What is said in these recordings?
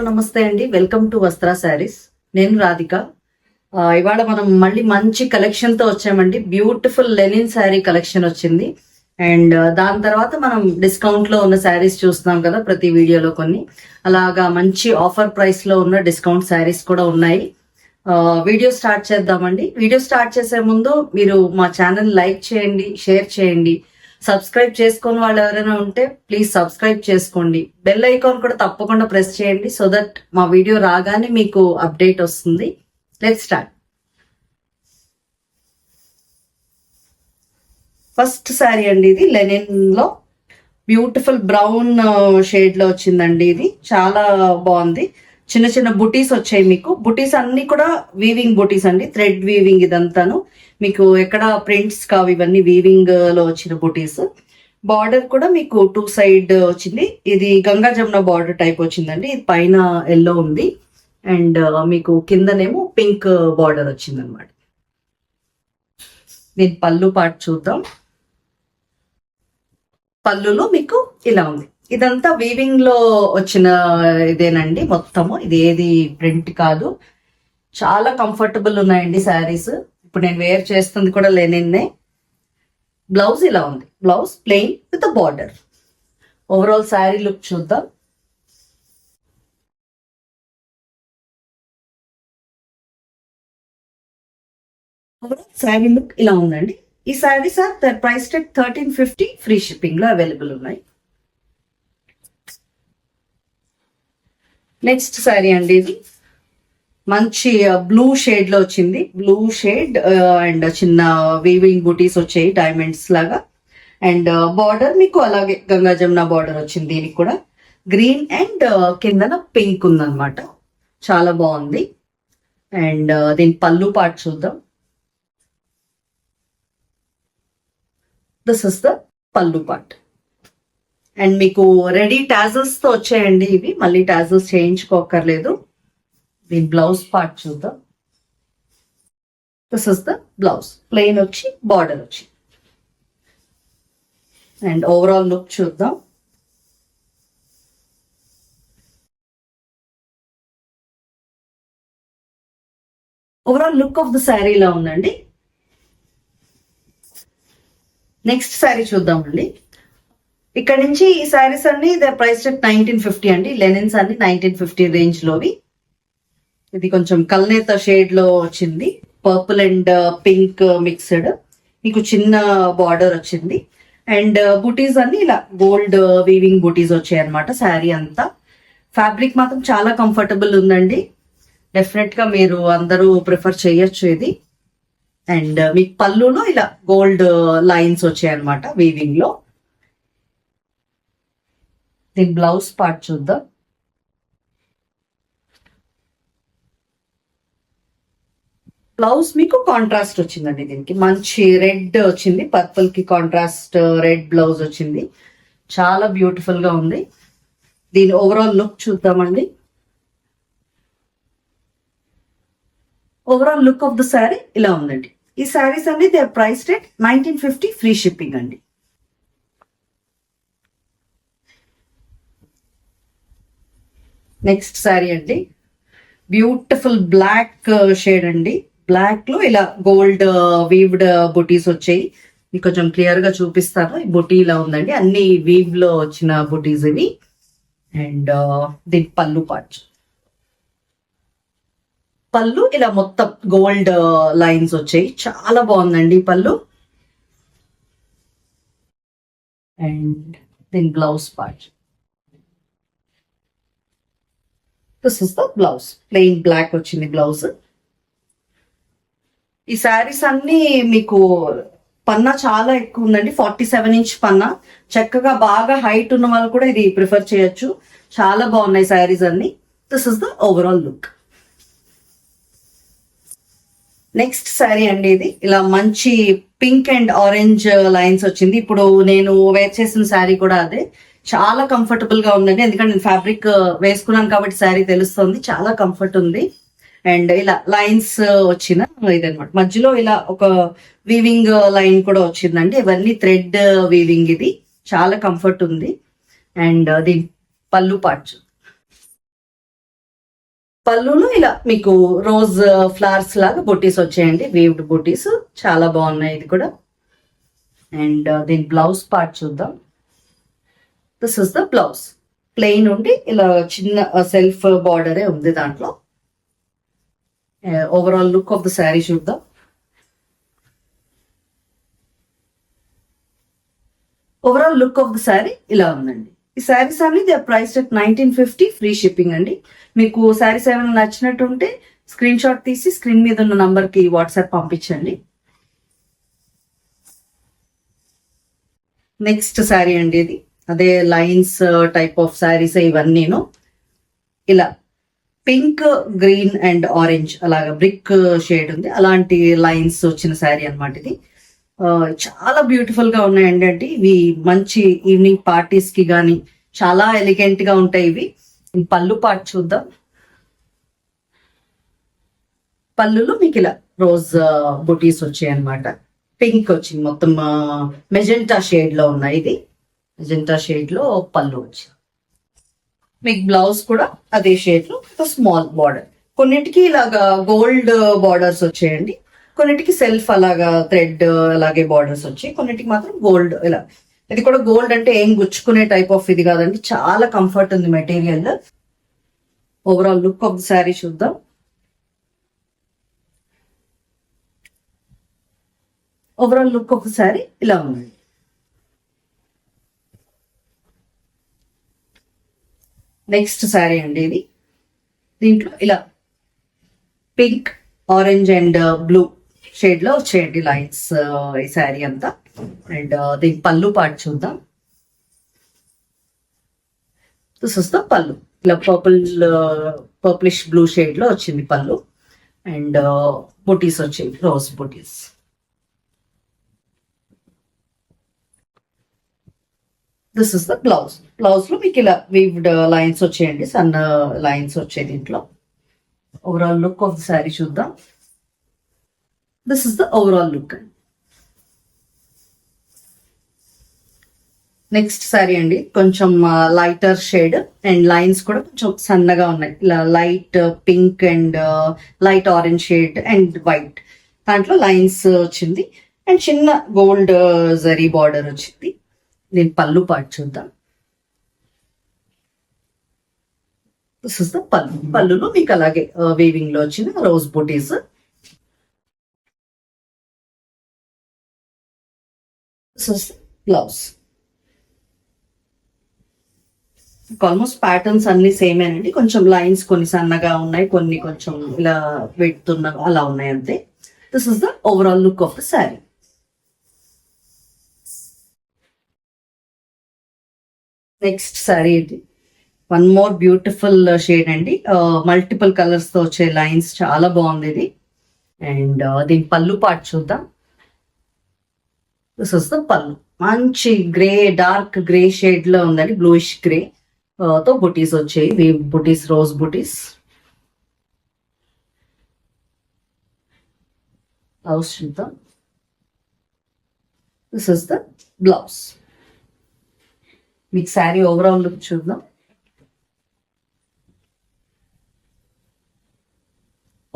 నమస్తే అండి. Welcome to వస్త్ర శారీస్. నేను రాధిక. ఇవాళ మనం మళ్ళీ మంచి కలెక్షన్ తో వచ్చామండి. బ్యూటిఫుల్ లెనిన్ శారీ కలెక్షన్ వచ్చింది. అండ్ దాని తర్వాత మనం డిస్కౌంట్ లో ఉన్న శారీస్ చూస్తున్నాం కదా ప్రతి వీడియోలో కొన్ని. అలాగా మంచి ఆఫర్ ప్రైస్ లో ఉన్న డిస్కౌంట్ శారీస్ కూడా ఉన్నాయి. వీడియో స్టార్ట్ చేద్దామండి. వీడియో స్టార్ట్ చేసే ముందు మీరు మా ఛానల్ లైక్ చేయండి, షేర్ చేయండి. సబ్స్క్రైబ్ చేసుకుని వాళ్ళు ఎవరైనా ఉంటే ప్లీజ్ సబ్స్క్రైబ్ చేసుకోండి. బెల్ ఐకాన్ కూడా తప్పకుండా ప్రెస్ చేయండి సో దట్ మా వీడియో రాగానే మీకు అప్డేట్ వస్తుంది. Let's start. ఫస్ట్ శారీ అండి, ఇది లెనిన్ లో బ్యూటిఫుల్ బ్రౌన్ షేడ్ లో వచ్చిందండి. ఇది చాలా బాగుంది. చిన్న చిన్న బుటీస్ వచ్చాయి మీకు. బుటీస్ అన్ని కూడా వీవింగ్ బుటీస్ అండి, థ్రెడ్ వీవింగ్ ఇదంతాను. మీకు ఎక్కడ ప్రింట్స్ కావు, ఇవన్నీ వీవింగ్ లో వచ్చిన బుటీస్. బార్డర్ కూడా మీకు 2 సైడ్ వచ్చింది. ఇది గంగా జమున బార్డర్ టైప్ వచ్చిందండి. ఇది పైన ఎల్లో ఉంది అండ్ మీకు కిందనేమో పింక్ బార్డర్ వచ్చింది అనమాట. దీని పళ్ళు పార్ట్ చూద్దాం. పళ్ళులో మీకు ఇలా ఉంది. ఇదంతా వీవింగ్ లో వచ్చిన ఇదేనండి మొత్తము. ఇది ఏది ప్రింట్ కాదు. చాలా కంఫర్టబుల్ ఉన్నాయండి శారీస్. ఇప్పుడు నేను వేర్ చేస్తుంది కూడా లెనిన్నే. బ్లౌజ్ ఇలా ఉంది. Blouse plain with border. Overall sari look చూద్దాం. ఓవరాల్ శారీ లుక్ ఇలా ఉందండి. ఈ saris are price tag 1350. Free shipping లో అవైలబుల్ ఉన్నాయి. నెక్స్ట్ శారీ అండి, ఇది మంచి బ్లూ షేడ్ లో వచ్చింది. బ్లూ షేడ్ అండ్ చిన్న వీవింగ్ బూటీస్ వచ్చాయి డైమండ్స్ లాగా. అండ్ బార్డర్ మీకు అలాగే గంగా జమున బార్డర్ వచ్చింది. దీనికి కూడా గ్రీన్ అండ్ కిందన పింక్ ఉందన్నమాట. చాలా బాగుంది. అండ్ దీని పళ్ళు పార్ట్ చూద్దాం. This is the pallu part. And మీకు రెడీ టాజల్స్ తో వచ్చాయండి ఇవి. మళ్ళీ టాజల్స్ చేయించుకోకర్లేదు. దీని బ్లౌజ్ పార్ట్ చూద్దాం. This is the blouse. Plain వచ్చి బార్డర్ వచ్చి. అండ్ ఓవరాల్ లుక్ చూద్దాం. Overall look of the saree ఇలా ఉందండి. నెక్స్ట్ శారీ చూద్దామండి. ఇక్కడ నుంచి ఈ శారీస్ అన్ని ప్రైస్ 1950 అండి. లెనిన్స్ అన్ని 1950 రేంజ్ లోవి. ఇది కొంచెం కల్నేత షేడ్ లో వచ్చింది. Purple and pink mixed. మీకు చిన్న బార్డర్ వచ్చింది. అండ్ బూటీస్ అన్ని ఇలా గోల్డ్ వీవింగ్ బూటీస్ వచ్చాయి అనమాట. శారీ అంతా ఫ్యాబ్రిక్ మాత్రం చాలా కంఫర్టబుల్ ఉందండి. డెఫినెట్ గా మీరు అందరూ ప్రిఫర్ చేయొచ్చు ఇది. అండ్ మీకు పళ్ళులో ఇలా గోల్డ్ లైన్స్ వచ్చాయి అనమాట వీవింగ్ లో. దీని బ్లౌజ్ పార్ట్ చూద్దాం. బ్లౌజ్ మీకు కాంట్రాస్ట్ వచ్చిందండి. దీనికి మంచి రెడ్ వచ్చింది. పర్పుల్ కి కాంట్రాస్ట్ రెడ్ బ్లౌజ్ వచ్చింది. చాలా బ్యూటిఫుల్ గా ఉంది. దీని ఓవరాల్ లుక్ చూద్దామండి. Overall look of the saree ఇలా ఉందండి. ఈ శారీస్ అన్ని they price rate 1950. Free shipping అండి. నెక్స్ట్ శారీ అండి, బ్యూటిఫుల్ బ్లాక్ షేడ్ అండి. బ్లాక్ లో ఇలా గోల్డ్ వీవ్డ్ బుటీస్ వచ్చాయి. మీకు కొంచెం క్లియర్ గా చూపిస్తాను. ఈ బుటీ ఇలా ఉందండి. అన్ని వీవ్ లో వచ్చిన బుటీస్ ఇవి. అండ్ దీని పళ్ళు పార్ట్. పళ్ళు ఇలా మొత్తం గోల్డ్ లైన్స్ వచ్చాయి. చాలా బాగుందండి పళ్ళు. అండ్ దీని blouse part. This is the blouse. Plain black వచ్చింది బ్లౌజ్. ఈ శారీస్ అన్ని మీకు పన్నా చాలా ఎక్కువ ఉందండి. 47 ఇంచ్ పన్నా. చక్కగా బాగా హైట్ ఉన్న వాళ్ళు కూడా ఇది ప్రిఫర్ చేయొచ్చు. చాలా బాగున్నాయి శారీస్ అన్ని. This is the overall look. Next sari అండి, ఇది ఇలా మంచి పింక్ అండ్ ఆరెంజ్ లైన్స్ వచ్చింది. ఇప్పుడు నేను వేర్ చేసిన శారీ కూడా అదే. చాలా కంఫర్టబుల్ గా ఉందండి. ఎందుకంటే నేను ఫ్యాబ్రిక్ వేసుకున్నాను కాబట్టి శారీ తెలుస్తుంది. చాలా కంఫర్ట్ ఉంది. అండ్ ఇలా లైన్స్ వచ్చిన ఇదనమాట. మధ్యలో ఇలా ఒక వీవింగ్ లైన్ కూడా వచ్చిందండి. ఇవన్నీ థ్రెడ్ వీవింగ్. ఇది చాలా కంఫర్ట్ ఉంది. అండ్ దీని పళ్ళు పార్ట్ పళ్ళులో ఇలా మీకు రోజ్ ఫ్లవర్స్ లాగా బొటీస్ వచ్చాయండి, వీవ్డ్ బొటీస్ చాలా బాగున్నాయి ఇది కూడా. అండ్ దీని బ్లౌజ్ పార్ట్ చూద్దాం. This is the blouse. Plain ఉండి ఇలా చిన్న సెల్ఫ్ బార్డరే ఉంది దాంట్లో. Overall look of the saree చూద్దాం. Overall look of the saree ఇలా ఉందండి. ఈ శారీస్ అన్ని they are priced at 1950, free shipping అండి. మీకు శారీస్ ఏమైనా నచ్చినట్టు ఉంటే స్క్రీన్ షాట్ తీసి స్క్రీన్ మీద ఉన్న నంబర్ కి వాట్సాప్ పంపించండి. నెక్స్ట్ శారీ అండి ఇది. అదే లైన్స్ టైప్ ఆఫ్ శారీస్ ఇవన్నీను. ఇలా పింక్, గ్రీన్ అండ్ ఆరెంజ్ అలాగా బ్రిక్ షేడ్ ఉంది, అలాంటి లైన్స్ వచ్చిన శారీ అనమాట ఇది. చాలా బ్యూటిఫుల్ గా ఉన్నాయండి. అంటే ఇవి మంచి ఈవినింగ్ పార్టీస్ కి గానీ చాలా ఎలిగెంట్ గా ఉంటాయి ఇవి. పళ్ళు పార్ట్ చూద్దాం. పళ్ళులో మీకు ఇలా రోజ్ బుటీస్ వచ్చాయి అనమాట. పింక్ వచ్చింది మొత్తం, మెజెంటా షేడ్ లో ఉన్నాయి. ఇది మెజెంటా షేడ్ లో పళ్ళు వచ్చింది. మీకు బ్లౌజ్ కూడా అదే షేడ్ లో స్మాల్ బార్డర్. కొన్నిటికి ఇలాగా గోల్డ్ బార్డర్స్ వచ్చాయండి, కొన్నిటికి సెల్ఫ్ అలాగా థ్రెడ్ అలాగే బార్డర్స్ వచ్చాయి, కొన్నిటికి మాత్రం గోల్డ్ ఇలా. ఇది కూడా గోల్డ్ అంటే ఏం గుచ్చుకునే టైప్ ఆఫ్ ఇది కాదండి, చాలా కంఫర్ట్ ఉంది material. Overall look of the saree చూద్దాం. Overall look of the saree ఇలా ఉంది. నెక్స్ట్ శారీ అండి ఇది. దీంట్లో ఇలా pink, orange and blue shade లో వచ్చేయండి లైన్స్ ఈ శారీ అంతా. అండ్ దీని పళ్ళు పార్ట్ చూద్దాం. దిస్ ఇస్ ద పళ్ళు. ఇలా పర్పులిష్ బ్లూ షేడ్ లో వచ్చింది పళ్ళు. అండ్ బుటీస్ వచ్చాయి, rose buttis. This is the blouse. Blouse లో మీకు ఇలా వీవ్డ్ లైన్స్ వచ్చాయండి, సన్న లైన్స్ వచ్చాయి దీంట్లో. Overall look of the saree చూద్దాం. This is the overall look. Next sari అండి, కొంచెం లైటర్ షేడ్ అండ్ లైన్స్ కూడా కొంచెం సన్నగా ఉన్నాయి. ఇలా light pink and light orange shade and white, దాంట్లో లైన్స్ వచ్చింది అండ్ చిన్న గోల్డ్ జరీ బార్డర్ వచ్చింది. దీని పళ్ళు పార్ట్ చూద్దాం. దిస్ ఇస్ ద పళ్ళు. పళ్ళులో మీకు అలాగే వీవింగ్ లో వచ్చిన rose buttis. This is blouse. Almost patterns అన్ని సేమేనండి, కొంచెం లైన్స్ కొన్ని సన్నగా ఉన్నాయి, కొన్ని కొంచెం ఇలా పెడుతున్న అలా ఉన్నాయి అంతే. This is the overall look of the saree. Next sari ఇది. వన్ మోర్ బ్యూటిఫుల్ షేడ్ అండి, మల్టిపుల్ కలర్స్ తో వచ్చే లైన్స్, చాలా బాగుంది ఇది. అండ్ దీని పళ్ళు పార్ట్ చూద్దాం. దిస్ ఇస్ ద పళ్ళు. మంచి గ్రే, డార్క్ గ్రే షేడ్ లో ఉందండి, బ్లూయిష్ గ్రే తో బుటీస్ వచ్చాయి, వీవ్ బుటీస్, రోజ్ బుటీస్. బ్లౌజ్ చూద్దాం. This is the blouse. మీకు శారీ ఓవరాల్ లుక్ చూద్దాం.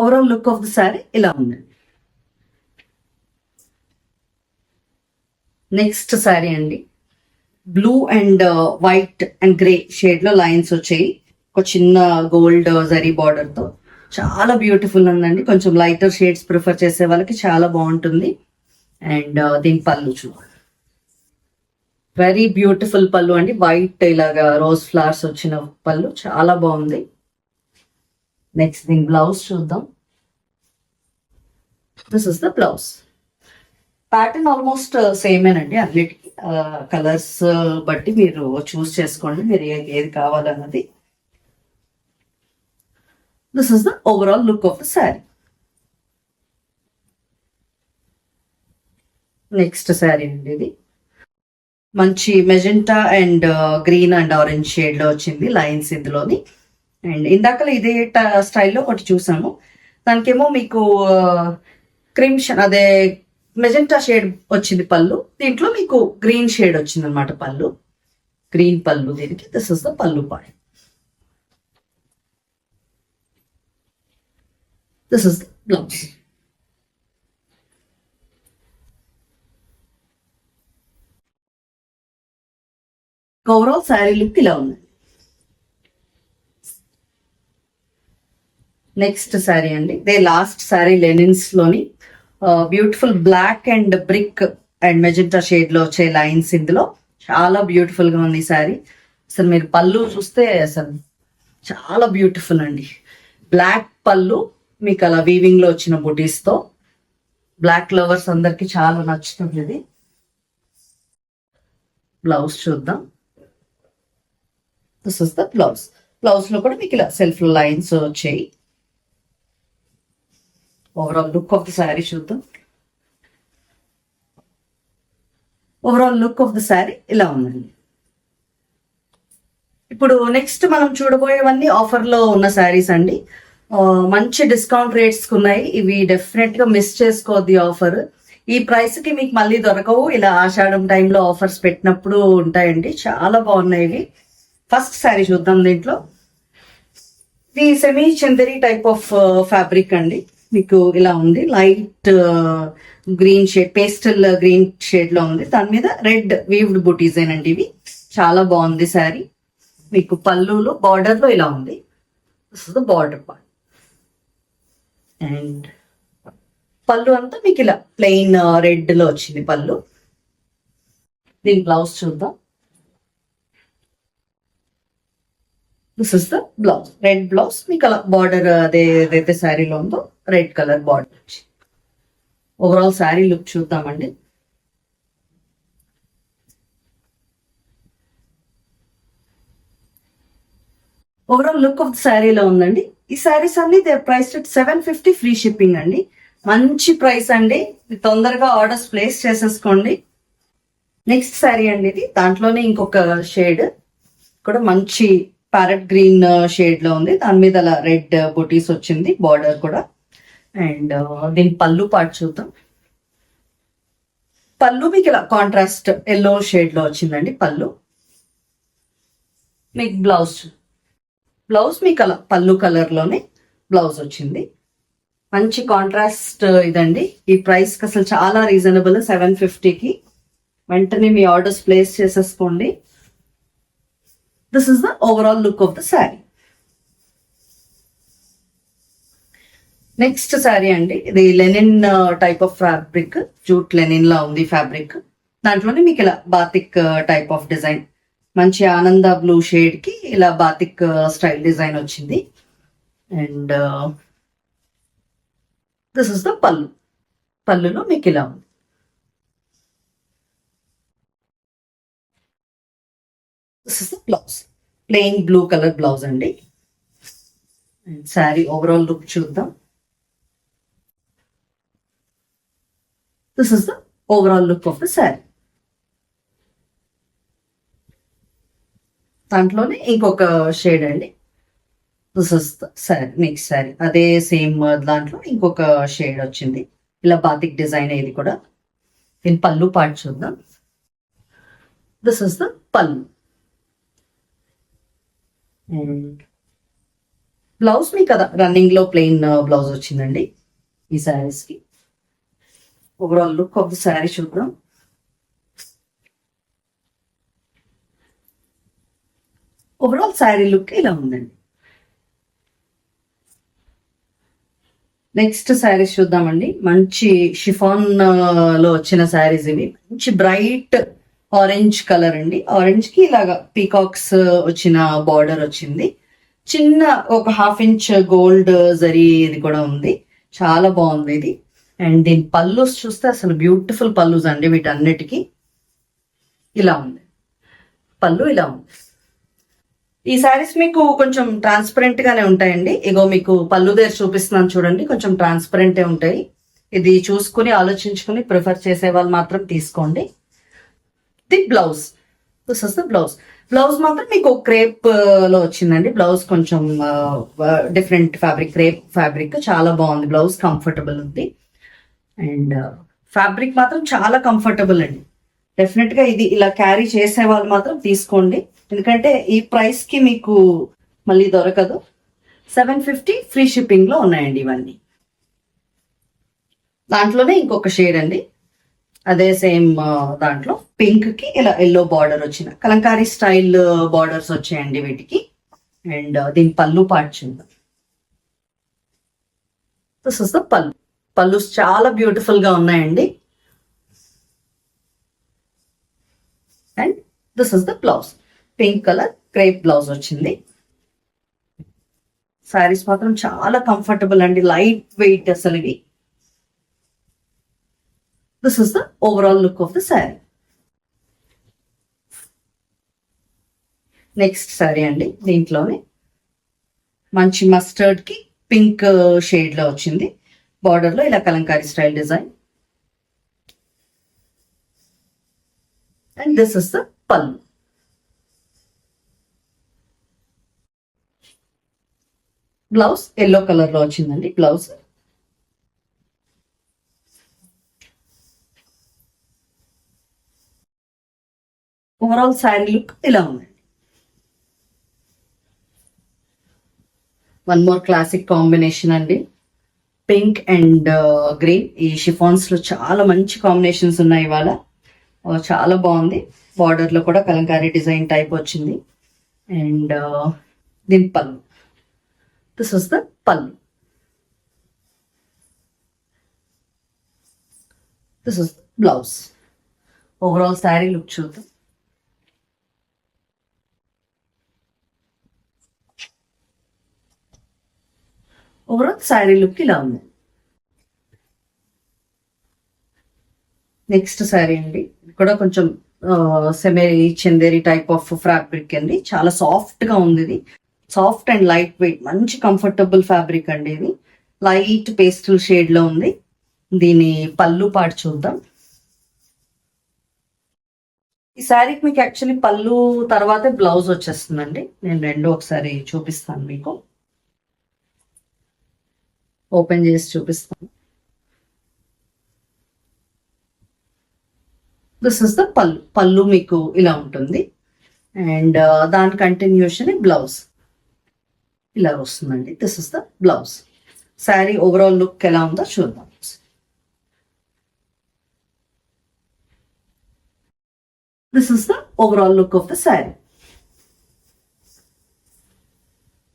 Overall look of the saree ఇలా ఉంది. నెక్స్ట్ శారీ అండి, blue and white and grey shade లో లైన్స్ వచ్చాయి, ఒక చిన్న గోల్డ్ జరీ బార్డర్ తో. చాలా బ్యూటిఫుల్ ఉందండి, కొంచెం లైటర్ షేడ్స్ ప్రిఫర్ చేసే వాళ్ళకి చాలా బాగుంటుంది. అండ్ దీని పళ్ళు చూడండి, వెరీ బ్యూటిఫుల్ పళ్ళు అండి, వైట్ ఇలాగా రోజ్ ఫ్లవర్స్ వచ్చిన పళ్ళు, చాలా బాగుంది. నెక్స్ట్ దీని బ్లౌజ్ చూద్దాం. This is the blouse. Pattern almost సేమేనండి, అన్నిటికీ కలర్స్ బట్టి మీరు చూస్ చేసుకోండి, మీరు ఏది కావాలన్నది. This is the overall look of the saree. Next sari అండి ఇది. మంచి magenta and green and orange shade లో వచ్చింది లైన్స్ ఇందులోని. అండ్ ఇందాకలో ఇదే స్టైల్లో ఒకటి చూసాము, దానికేమో మీకు క్రిమ్షన్ అదే మెజెంటా షేడ్ వచ్చింది పళ్ళు, దీంట్లో మీకు గ్రీన్ షేడ్ వచ్చింది అనమాట పళ్ళు, గ్రీన్ పళ్ళు దీనికి. This is the pallu part. This is the blouse. Overall sari look ఇలా ఉంది. నెక్స్ట్ శారీ అండి, ఇదే లాస్ట్ శారీ లెనిన్స్ లోని beautiful black and brick and magenta shade లో వచ్చే లైన్స్. ఇందులో చాలా బ్యూటిఫుల్ గా ఉంది ఈ శారీ. అసలు మీరు పళ్ళు చూస్తే అసలు చాలా బ్యూటిఫుల్ అండి. బ్లాక్ పళ్ళు మీకు అలా వీవింగ్ లో వచ్చిన బుటీస్ తో. బ్లాక్ లవర్స్ అందరికి చాలా నచ్చుతుంది ఇది. బ్లౌజ్ చూద్దాం. This is the blouse. Blouse లో కూడా మీకు ఇలా సెల్ఫ్ లైన్స్ వచ్చాయి. Overall look of the saree చూద్దాం. Overall look of the saree ఇలా ఉందండి. ఇప్పుడు నెక్స్ట్ మనం చూడబోయేవన్నీ ఆఫర్ లో ఉన్న శారీస్ అండి. మంచి డిస్కౌంట్ రేట్స్ ఉన్నాయి. ఇవి డెఫినెట్ గా మిస్ చేసుకోవద్దు ఆఫర్. ఈ ప్రైస్ కి మీకు మళ్ళీ దొరకవు. ఇలా ఆషాఢం టైంలో ఆఫర్స్ పెట్టినప్పుడు ఉంటాయండి. చాలా బాగున్నాయి ఇవి. ఫస్ట్ శారీ చూద్దాం. దీంట్లో ఇది semi Chanderi type of fabric అండి. మీకు ఇలా ఉంది. Light green shade, pastel green shade లో ఉంది. దాని మీద రెడ్ వీవ్డ్ బుటీస్ ఏనండి ఇవి. చాలా బాగుంది శారీ. మీకు పళ్ళులో బార్డర్ లో ఇలా ఉంది. This is the border part. And పళ్ళు అంతా మీకు ఇలా ప్లెయిన్ రెడ్ లో వచ్చింది పళ్ళు. దీని బ్లౌజ్ చూద్దాం. This is the blouse. Red blouse మీకు అలా బార్డర్ అదే ఏదైతే శారీలో ఉందో రెడ్ కలర్ బార్డర్ వచ్చి. ఓవరాల్ శారీ లుక్ చూద్దామండి. ఓవరాల్ లుక్ ఆఫ్ ద శారీలో ఉందండి. ఈ శారీస్ అన్ని they price at 750 free shipping అండి. మంచి ప్రైస్ అండి. తొందరగా ఆర్డర్స్ ప్లేస్ చేసేసుకోండి. నెక్స్ట్ శారీ అండి ఇది. దాంట్లోనే ఇంకొక షేడ్ కూడా మంచి ప్యారెట్ గ్రీన్ షేడ్ లో ఉంది. దాని మీద అలా రెడ్ బొటీస్ వచ్చింది బార్డర్ కూడా. అండ్ దీని పళ్ళు పార్ట్ చూద్దాం. పళ్ళు మీకు ఇలా కాంట్రాస్ట్ ఎల్లో షేడ్ లో వచ్చిందండి పళ్ళు. మీకు బ్లౌజ్ మీకు అలా పళ్ళు కలర్ లోనే బ్లౌజ్ వచ్చింది. మంచి కాంట్రాస్ట్ ఇదండి. ఈ ప్రైస్ కి అసలు చాలా రీజనబుల్. 750కి వెంటనే మీ ఆర్డర్స్ ప్లేస్ చేసేసుకోండి. This is the overall look of the saree. Next sari అండి, ఇది linen type of fabric. Jute linen లా ఉంది ఫ్యాబ్రిక్. దాంట్లోనే మీకు ఇలా బాతిక్ టైప్ ఆఫ్ డిజైన్, మంచి ఆనంద బ్లూ షేడ్ కి ఇలా బాతిక్ స్టైల్ డిజైన్ వచ్చింది. అండ్ దిస్ ఇస్ ద పళ్ళు. పళ్ళులో మీకు ఇలా ఉంది. This is the blouse. Plain blue colour blouse అండి. శారీ ఓవరాల్ లుక్ చూద్దాం. This is the overall look of the sari. దాంట్లోనే ఇంకొక షేడ్ అండి. This is the saree. Next sari అదే సేమ్ దాంట్లో ఇంకొక షేడ్ వచ్చింది. ఇలా బాతిక్ డిజైన్ ఇది కూడా. దీని పళ్ళు పార్ట్ చూద్దాం. దిస్ ఇస్ ద పళ్ళు. అండ్ బ్లౌజ్ మీ కదా రన్నింగ్ లో ప్లెయిన్ బ్లౌజ్ వచ్చిందండి ఈ శారీస్ కి. Overall look of the saree చూద్దాం. ఓవరాల్ శారీ లుక్ ఇలా ఉందండి. నెక్స్ట్ శారీస్ చూద్దామండి. మంచి షిఫాన్ లో వచ్చిన శారీస్ ఇవి. మంచి బ్రైట్ ఆరెంజ్ కలర్ అండి. ఆరెంజ్ కి ఇలాగా పీకాక్స్ వచ్చిన బార్డర్ వచ్చింది. చిన్న ఒక 1/2 ఇంచ్ గోల్డ్ జరీ ఇది కూడా ఉంది. చాలా బాగుంది ఇది. అండ్ దీని పల్లూస్ చూస్తే అసలు బ్యూటిఫుల్ పల్లూస్ అండి. వీటన్నిటికీ ఇలా ఉంది పళ్ళు. ఇలా ఉంది. ఈ శారీస్ మీకు కొంచెం ట్రాన్స్పరెంట్ గానే ఉంటాయండి. ఇగో మీకు పళ్ళు దగ్గర చూపిస్తున్నాను చూడండి. కొంచెం ట్రాన్స్పరెంటే ఉంటాయి. ఇది చూసుకుని ఆలోచించుకుని ప్రిఫర్ చేసే వాళ్ళు మాత్రం తీసుకోండి. The blouse. This is the blouse. Blouse మాత్రం మీకు క్రేప్ లో వచ్చిందండి. బ్లౌజ్ కొంచెం డిఫరెంట్ ఫ్యాబ్రిక్, క్రేప్ ఫ్యాబ్రిక్. చాలా బాగుంది బ్లౌజ్. కంఫర్టబుల్ ఉంది. అండ్ ఫ్యాబ్రిక్ మాత్రం చాలా కంఫర్టబుల్ అండి. డెఫినెట్ గా ఇది ఇలా క్యారీ చేసే వాళ్ళు మాత్రం తీసుకోండి. ఎందుకంటే ఈ ప్రైస్ కి మీకు మళ్ళీ దొరకదు. 750 ఫ్రీ షిప్పింగ్ లో ఉన్నాయండి ఇవన్నీ. దాంట్లోనే ఇంకొక షేడ్ అండి, అదే సేమ్ దాంట్లో పింక్ కి ఇలా ఎల్లో బార్డర్ వచ్చిన కలంకారీ స్టైల్ బార్డర్స్ వచ్చాయండి వీటికి. అండ్ దీని పళ్ళు పార్ట్ చూద్దాం. దిస్ ఇస్ ద పళ్ళు. పళ్ళు చాలా బ్యూటిఫుల్ గా ఉన్నాయండి. And this is the blouse. Pink colour crepe blouse వచ్చింది. శారీస్ మాత్రం చాలా కంఫర్టబుల్ అండి, లైట్ వెయిట్ అసలు ఇవి. This is the overall look of the saree. Next sari అండి, దీంట్లోనే మంచి మస్టర్డ్ కి పింక్ షేడ్ లో వచ్చింది. బార్డర్ లో ఇలా Kalamkari style design. And this is the పళ్ళు. బ్లౌజ్ ఎల్లో కలర్ లో వచ్చిందండి బ్లౌజ్. ఓవరాల్ శారీ లుక్ ఇలా ఉందండి. వన్ మోర్ క్లాసిక్ కాంబినేషన్ అండి, పింక్ అండ్ గ్రీన్. ఈ షిఫాన్స్ లో చాలా మంచి కాంబినేషన్స్ ఉన్నాయి ఇవాళ. చాలా బాగుంది. బార్డర్ లో కూడా కలంకారీ డిజైన్ టైప్ వచ్చింది. అండ్ దీని పళ్ళు. దిస్ ఇస్ ద పళ్ళు. This is blouse. Overall sari look చూద్దాం. ఓవరాల్ శారీ లుక్ ఇలా ఉంది. నెక్స్ట్ శారీ అండి, కూడా కొంచెం semi Chanderi type of fabric అండి. చాలా సాఫ్ట్ గా ఉంది ఇది. సాఫ్ట్ అండ్ లైట్ వెయిట్, మంచి కంఫర్టబుల్ ఫ్యాబ్రిక్ అండి ఇది. లైట్ పేస్టల్ షేడ్ లో ఉంది. దీని పళ్ళు పాటు చూద్దాం. ఈ శారీకి మీకు యాక్చువల్లీ పళ్ళు తర్వాతే బ్లౌజ్ వచ్చేస్తుందండి. నేను రెండు ఒకసారి చూపిస్తాను మీకు, ఓపెన్ చేసి చూపిస్తాను. దిస్ ఇస్ ద పళ్ళు. పళ్ళు మీకు ఇలా ఉంటుంది. అండ్ దాని కంటిన్యూషన్ బ్లౌజ్ ఇలా వస్తుందండి. This is the blouse. Saree overall look ఎలా ఉందో చూద్దాం. This is the overall look of the saree.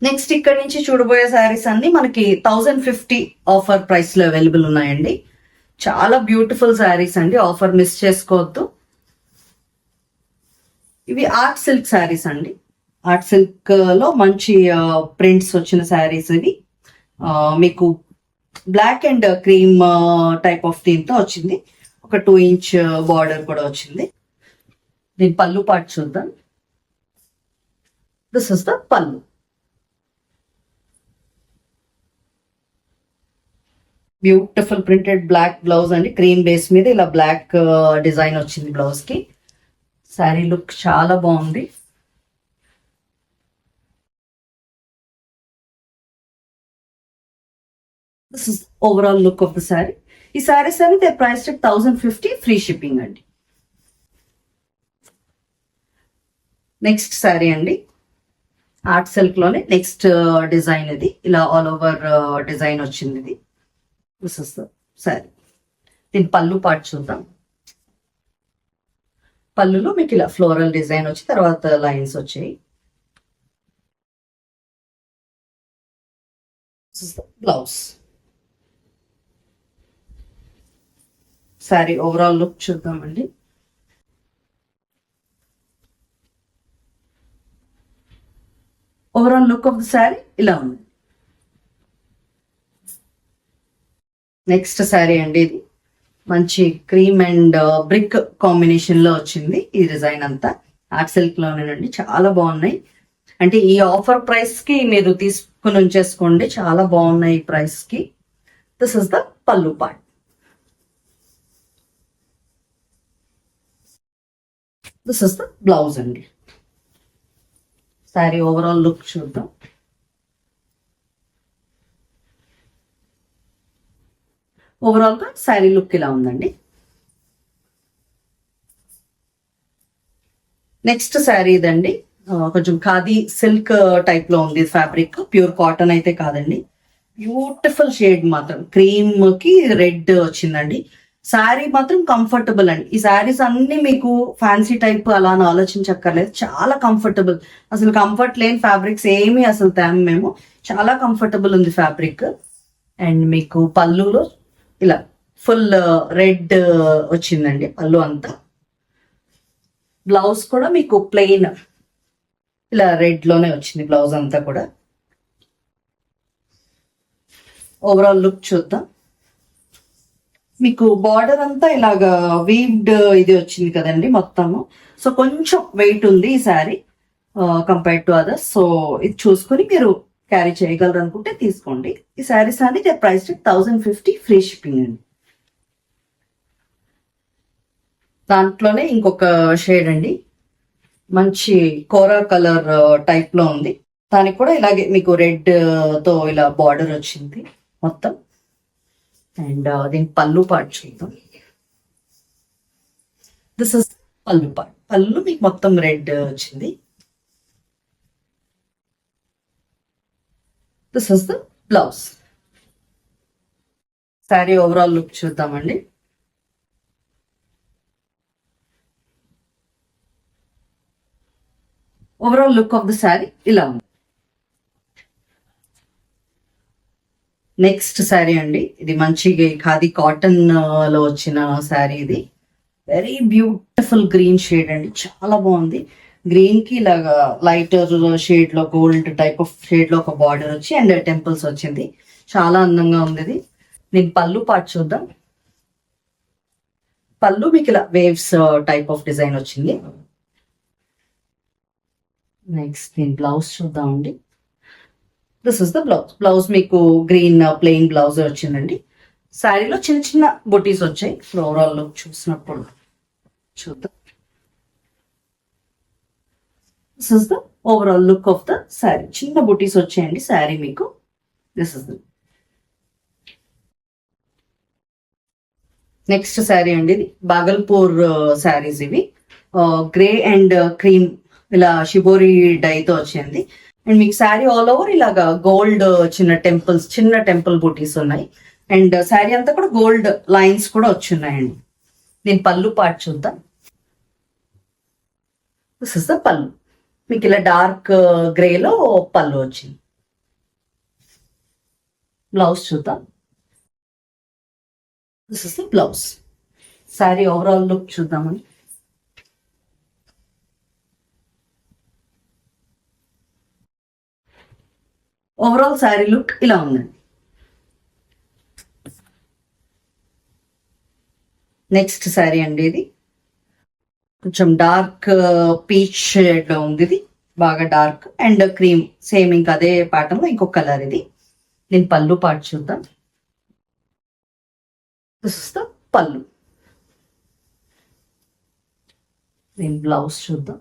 Next ఇక్కడ నుంచి చూడబోయే శారీస్ అన్ని మనకి 1050 ఆఫర్ ప్రైస్ లో అవైలబుల్ ఉన్నాయండి. చాలా బ్యూటిఫుల్ శారీస్ అండి, ఆఫర్ మిస్ చేసుకోవద్దు. ఇవి ఆర్ట్ సిల్క్ శారీస్ అండి. ఆర్ట్ సిల్క్ లో మంచి ప్రింట్స్ వచ్చిన శారీస్ ఇవి. మీకు black and cream type of దీంతో వచ్చింది. ఒక 2 ఇంచ్ బార్డర్ కూడా వచ్చింది. దీని పళ్ళు పాటు చూద్దాం. దిస్ ఇస్ ద పళ్ళు. బ్యూటిఫుల్ ప్రింటెడ్ బ్లాక్ బ్లౌజ్ అండి. క్రీమ్ బేస్ మీద ఇలా బ్లాక్ డిజైన్ వచ్చింది బ్లౌజ్ కి. శారీ లుక్ చాలా బాగుంది. This is overall look of the sari. ఈ శారీస్ అన్ని దే ప్రైస్ 1050, ఫ్రీ షిప్పింగ్ అండి. నెక్స్ట్ శారీ అండి, ఆర్ట్ సిల్క్ లోనే నెక్స్ట్ డిజైన్ ఇది. ఇలా ఆల్ ఓవర్ డిజైన్ వచ్చింది ఇది. This is the sari. దీని పళ్ళు పాటు చూద్దాం. పళ్ళులో మీకు ఇలా ఫ్లోరల్ డిజైన్ వచ్చి తర్వాత లైన్స్ వచ్చాయి. బ్లౌజ్. శారీ ఓవరాల్ లుక్ చూద్దామండి. Overall look of the saree ఇలా ఉంది. నెక్స్ట్ శారీ అండి, ఇది మంచి క్రీమ్ అండ్ బ్రిక్ కాంబినేషన్ లో వచ్చింది. ఈ డిజైన్ అంతా ఆర్ట్ సిల్క్ లోనేనండి. చాలా బాగున్నాయి. అంటే ఈ ఆఫర్ ప్రైస్ కి మీరు తీసుకుని ఉంచేసుకోండి, చాలా బాగున్నాయి ఈ ప్రైస్ కి. This is the pallu part. This is the blouse అండి. శారీ ఓవరాల్ లుక్ చూద్దాం. ఓవరాల్ గా శారీ లుక్ ఇలా ఉందండి. నెక్స్ట్ శారీ ఇదండి, కొంచెం ఖాదీ సిల్క్ టైప్ లో ఉంది ఫ్యాబ్రిక్. ప్యూర్ కాటన్ అయితే కాదండి. బ్యూటిఫుల్ షేడ్ మాత్రం క్రీమ్ కి రెడ్ వచ్చిందండి. శారీ మాత్రం కంఫర్టబుల్ అండి. ఈ శారీస్ అన్ని మీకు ఫ్యాన్సీ టైప్ అలా అని ఆలోచించక్కర్లేదు, చాలా కంఫర్టబుల్. అసలు కంఫర్ట్ లేని ఫ్యాబ్రిక్స్ ఏమి అసలు తేము మేము, చాలా కంఫర్టబుల్ ఉంది ఫ్యాబ్రిక్. అండ్ మీకు పళ్ళులో ఇలా ఫుల్ రెడ్ వచ్చిందండి పళ్ళు అంతా. బ్లౌజ్ కూడా మీకు ప్లెయిన్ ఇలా రెడ్ లోనే వచ్చింది బ్లౌజ్ అంతా కూడా. ఓవరాల్ లుక్ చూద్దాం. మీకు బార్డర్ అంతా ఇలాగా వీవ్డ్ ఇది వచ్చింది కదండి మొత్తము. సో కొంచెం వెయిట్ ఉంది ఈ sari compared to others. So ఇది చూసుకొని మీరు క్యారీ చేయగలరు అనుకుంటే తీసుకోండి. ఈ శారీస్ అనేది ప్రైస్ 1050 ఫ్రీ షిప్పింగ్ అండి. దాంట్లోనే ఇంకొక షేడ్ అండి, మంచి కోరా కలర్ టైప్ లో ఉంది. దానికి కూడా ఇలాగే మీకు రెడ్ తో ఇలా బార్డర్ వచ్చింది మొత్తం. అండ్ దీని పళ్ళు పార్ట్ చూద్దాం. This is pallu part. Pallu మీకు మొత్తం రెడ్ వచ్చింది. This is the blouse. Saree overall look చూద్దామండి. Overall look of the saree ఇలా ఉంది. నెక్స్ట్ శారీ అండి, ఇది మంచి ఖాదీ కాటన్ లో వచ్చిన శారీ. ఇది వెరీ బ్యూటిఫుల్ గ్రీన్ షేడ్ అండి, చాలా బాగుంది. గ్రీన్ కి ఇలాగా లైటర్ షేడ్ లో గోల్డ్ టైప్ ఆఫ్ షేడ్ లో ఒక బార్డర్ వచ్చి అండ్ టెంపుల్స్ వచ్చింది, చాలా అందంగా ఉంది ఇది. దీని పళ్ళు పార్ట్ చూద్దాం. పళ్ళు మీకు ఇలా వేవ్స్ టైప్ ఆఫ్ డిజైన్ వచ్చింది. నెక్స్ట్ దీని బ్లౌజ్ చూద్దామండి. This is the blouse. Blouse మీకు గ్రీన్ ప్లెయిన్ బ్లౌజ్ వచ్చిందండి. శారీలో చిన్న చిన్న బొటీస్ వచ్చాయి. ఓవరాల్ లుక్ చూసినప్పుడు చూద్దాం. This is the overall look of the sari. చిన్న బొటీస్ వచ్చాయండి శారీ మీకు. This is the next sari అండి. ఇది బాగల్పూర్ శారీస్ ఇవి. గ్రే అండ్ క్రీమ్ ఇలా షిబోరి డైతో వచ్చింది. అండ్ మీకు శారీ ఆల్ ఓవర్ ఇలాగా గోల్డ్ చిన్న టెంపుల్ బూటీస్ ఉన్నాయి. అండ్ శారీ అంతా కూడా గోల్డ్ లైన్స్ కూడా వచ్చున్నాయండి. దీని పళ్ళు పార్ట్ చూద్దాం. దిస్ ఇస్ ద పళ్ళు. మీకు ఇలా డార్క్ గ్రేలో పళ్ళు వచ్చింది. బ్లౌజ్ చూద్దాం. This is the blouse. Saree overall look చూద్దామని. ఓవరాల్ శారీ లుక్ ఇలా ఉందండి. నెక్స్ట్ శారీ అండి, ఇది కొంచెం డార్క్ పీచ్ షేడ్ లో ఉంది. ఇది బాగా డార్క్ అండ్ క్రీమ్ సేమ్ ఇంకా అదే ప్యాటర్న్ లో ఇంకొక కలర్ ఇది. దీని పళ్ళు పార్ట్ చూద్దాం. దిస్ ఇస్ ద పళ్ళు. దీని బ్లౌజ్ చూద్దాం.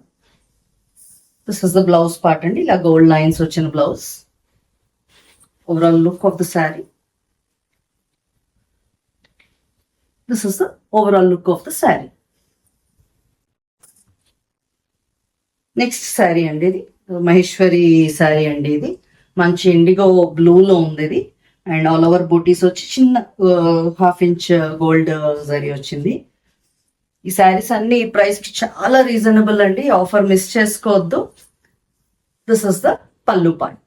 This is the blouse part అండి, ఇలా గోల్డ్ లైన్స్ వచ్చిన blouse. Overall look of the saree. This is the overall look of the saree. Next sari అండి, ఇది మహేశ్వరి శారీ అండి. ఇది మంచి ఇండిగో బ్లూ లో ఉంది ఇది. అండ్ ఆల్ ఓవర్ బూటీస్ వచ్చి చిన్న ½ ఇంచ్ గోల్డ్ జరీ వచ్చింది. ఈ శారీస్ అన్ని ప్రైస్ కి చాలా రీజనబుల్ అండి, ఆఫర్ మిస్ చేసుకోవద్దు. This is the pallu part.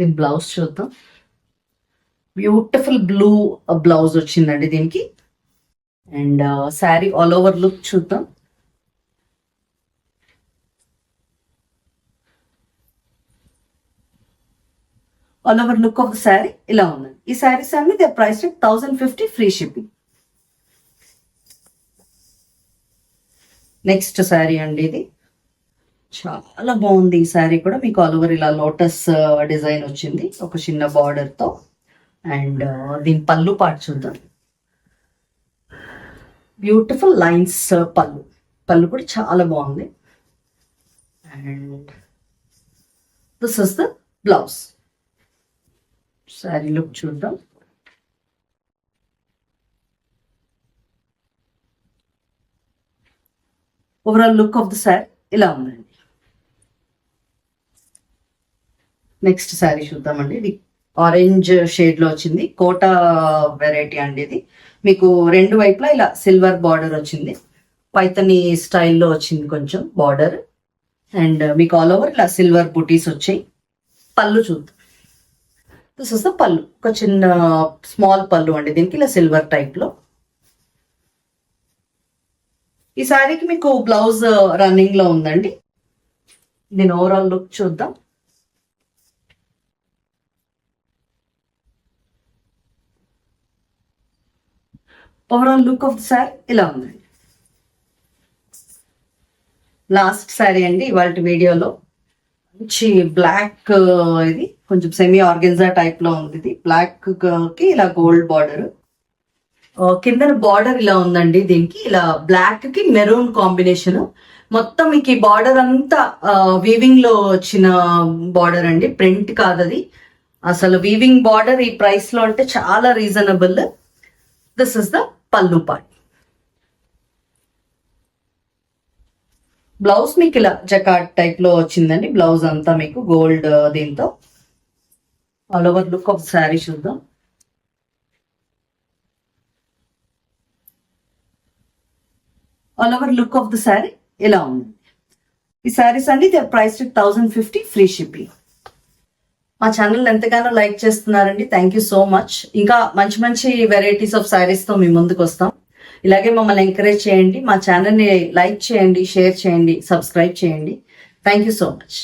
దీని బ్లౌజ్ చూద్దాం. బ్యూటిఫుల్ బ్లూ బ్లౌజ్ వచ్చిందండి దీనికి. And saree all over look చూద్దాం. All over look of the saree ఇలా ఉందండి. ఈ శారీస్ అన్ని they price 1050 free shipping. Next sari అండి, ఇది చాలా బాగుంది. ఈ శారీ కూడా మీకు ఆల్ ఓవర్ ఇలా లోటస్ డిజైన్ వచ్చింది ఒక చిన్న బార్డర్ తో. అండ్ దీని పళ్ళు పార్ట్ చూద్దాం. బ్యూటిఫుల్ లైన్స్ పళ్ళు. పళ్ళు కూడా చాలా బాగుంది. And this is the blouse. Saree look చూద్దాం. Overall look of the saree ఇలా ఉందండి. నెక్స్ట్ శారీ చూద్దామండి. ఇది ఆరెంజ్ షేడ్ లో వచ్చింది, కోటా వెరైటీ అండి. ఇది మీకు రెండు వైపులా ఇలా సిల్వర్ బార్డర్ వచ్చింది, పైతని స్టైల్లో వచ్చింది కొంచెం బార్డర్. అండ్ మీకు ఆల్ ఓవర్ ఇలా సిల్వర్ బుటీస్ వచ్చాయి. పళ్ళు చూద్దాం. దిస్ ఇస్ ద పళ్ళు, ఒక చిన్న స్మాల్ పళ్ళు అండి దీనికి, ఇలా సిల్వర్ టైప్ లో. ఈ శారీకి మీకు బ్లౌజ్ రన్నింగ్ లో ఉందండి. దీని ఓవరాల్ లుక్ చూద్దాం. Overall look of the saree ఇలా ఉందండి. లాస్ట్ శారీ అండి ఇవాళ వీడియోలో. మంచి బ్లాక్, ఇది కొంచెం సెమీ ఆర్గెన్జా టైప్ లో ఉంది. ఇది బ్లాక్ కి ఇలా గోల్డ్ బార్డర్, కింద బార్డర్ ఇలా ఉందండి. దీనికి ఇలా బ్లాక్ కి మెరూన్ కాంబినేషన్. మొత్తం మీకు ఈ బార్డర్ అంతా వీవింగ్ లో వచ్చిన బార్డర్ అండి, ప్రింట్ కాదు అది. అసలు వీవింగ్ బార్డర్ ఈ ప్రైస్ లో అంటే చాలా రీజనబుల్. దిస్ ఇస్ ద పల్లు పార్ట్. బ్లౌజ్ మీకు ఇలా జకాట్ టైప్ లో వచ్చిందండి. బ్లౌజ్ అంతా మీకు గోల్డ్ దీంతో. All over look of saree చూద్దాం. All over look of the saree ఇలా ఉంది. ఈ శారీస్ అన్ని ప్రైస్ 1050 ఫ్రీ షిప్పింగ్. మా ఛానల్ ఎంతగానో లైక్ చేస్తున్నారండి, థ్యాంక్ యూ సో మచ్. ఇంకా మంచి మంచి వెరైటీస్ ఆఫ్ శారీస్ తో మీ ముందుకు వస్తాం. ఇలాగే మమ్మల్ని ఎంకరేజ్ చేయండి, మా ఛానల్ని లైక్ చేయండి, షేర్ చేయండి, సబ్స్క్రైబ్ చేయండి. Thank you so much.